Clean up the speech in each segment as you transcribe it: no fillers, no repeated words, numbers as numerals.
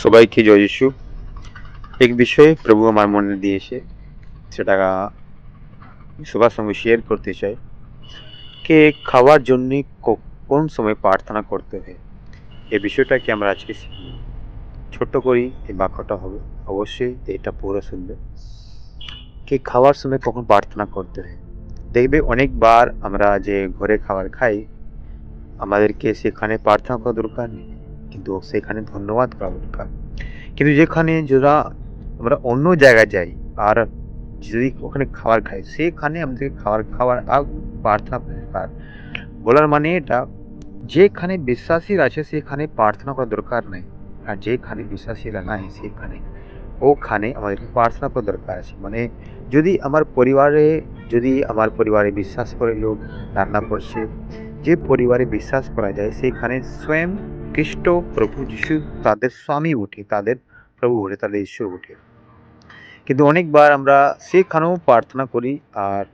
সবাইকে জয় যিশু। এক বিষয়ে প্রভু আমার মনে দিয়েছে, সেটা সবার সঙ্গে শেয়ার করতে চাই। কে খাওয়ার জন্য কোন সময় প্রার্থনা করতে হয়, এই বিষয়টাকে আমরা আজকে শিখব। ছোট্ট করি এই বাক্যটা হবে, অবশ্যই এটা পুরো শুনবে। কে খাওয়ার সময় কখন প্রার্থনা করতে হয়, দেখবে অনেকবার আমরা যে ঘরে খাবার খাই, আমাদেরকে সেখানে প্রার্থনা করা দরকার নেই, কিন্তু সেখানে ধন্যবাদ করা দরকার। কিন্তু যেখানে যারা আমরা অন্য জায়গায় যাই আর যদি ওখানে খাবার খাই, সেখানে আমাদের খাওয়ার প্রার্থনা দরকার। বলার মানে এটা, যেখানে বিশ্বাসী আছে সেখানে প্রার্থনা করা দরকার নাই, আর যেখানে বিশ্বাসীরা নাই সেখানে ওখানে আমাদের প্রার্থনা করা দরকার আছে। মানে যদি আমার পরিবারে বিশ্বাস করে লোক রান্না করছে, যে পরিবারে বিশ্বাস করা যায় সেখানে স্বয়ং খ্রিস্ট প্রভু যিশু তাদের স্বামী উঠে, তাদের প্রভু উঠে, তাদের ঈশ্বর উঠে। কিন্তু অনেকবার আমরা সেখানেও প্রার্থনা করি আর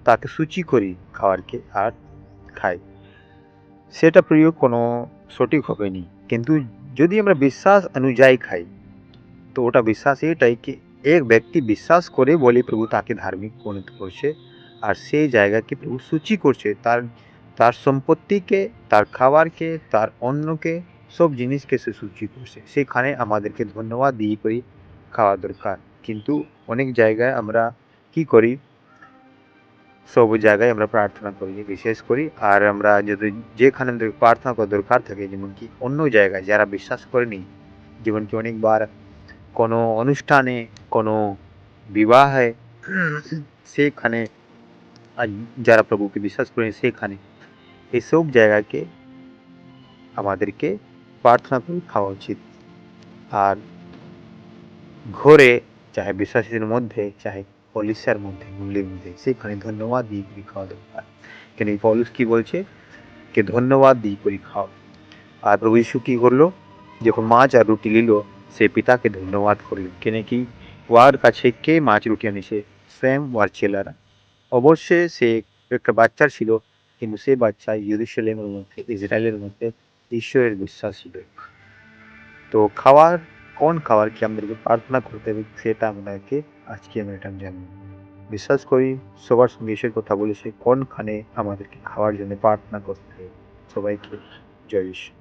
তাকে সূচি করি খাবারকে আর খাই, সেটা প্রিয় কোনো সঠিক হবে নি। কিন্তু যদি আমরা বিশ্বাস অনুযায়ী খাই, তো ওটা বিশ্বাস এটাই কি, এক ব্যক্তি বিশ্বাস করে বলে প্রভু তাকে ধার্মিক পরিণত করছে, আর সেই জায়গাকে প্রভু সূচি করছে, তার তার সম্পত্তিকে, তার খাবারকে, তার অন্নকে, সব জিনিসকে সে সূচি করছে। সেখানে আমাদেরকে ধন্যবাদ দিয়ে করি খাওয়া দরকার। কিন্তু অনেক জায়গায় আমরা কি করি, সব জায়গায় আমরা প্রার্থনা করি, বিশেষ করি। আর আমরা যদি যেখানে আমাদের প্রার্থনা করা দরকার থাকে, যেমন কি অন্য জায়গায় যারা বিশ্বাস করেনি, যেমন কি অনেকবার কোনো অনুষ্ঠানে, কোনো বিবাহে, সেখানে আর যারা প্রভুকে বিশ্বাস করেন সেখানে এসব জায়গাকে আমাদেরকে প্রার্থনা করে খাওয়া উচিত। আর ঘরে, চাহে বিশ্বাসীদের মধ্যে, চাহে কলিসার মধ্যে, মূল্যের মধ্যে, সেখানে ধন্যবাদ দিয়ে করে খাওয়া দরকার। কেন এই পৌলুস কি বলছে, কে ধন্যবাদ দিয়ে করে খাও। আর প্রভু যীশু কি করলো, যখন মাছ আর রুটি নিল, সে পিতাকে ধন্যবাদ করল। কেন কি ওয়ার কাছে কে মাছ রুটি আনিছে, স্বয়ং ওয়ার ছেলেরা। অবশ্যই সে একটা বাচ্চা ছিল, কিন্তু সে বাচ্চা ইয়েরুশলেমের মধ্যে, ইসরায়েলের মধ্যে ঈশ্বরের বিশ্বাস ছিল। তো কোন খাবার কি আমাদেরকে প্রার্থনা করতে হবে, সেটা আমাদেরকে আজকে আমরা এটা জানি। বিশ্বাস করি সবার সঙ্গে এসে কথা বলেছে কোনখানে আমাদেরকে খাওয়ার জন্য প্রার্থনা করতে হবে। সবাইকে জয় ঈশ্বর।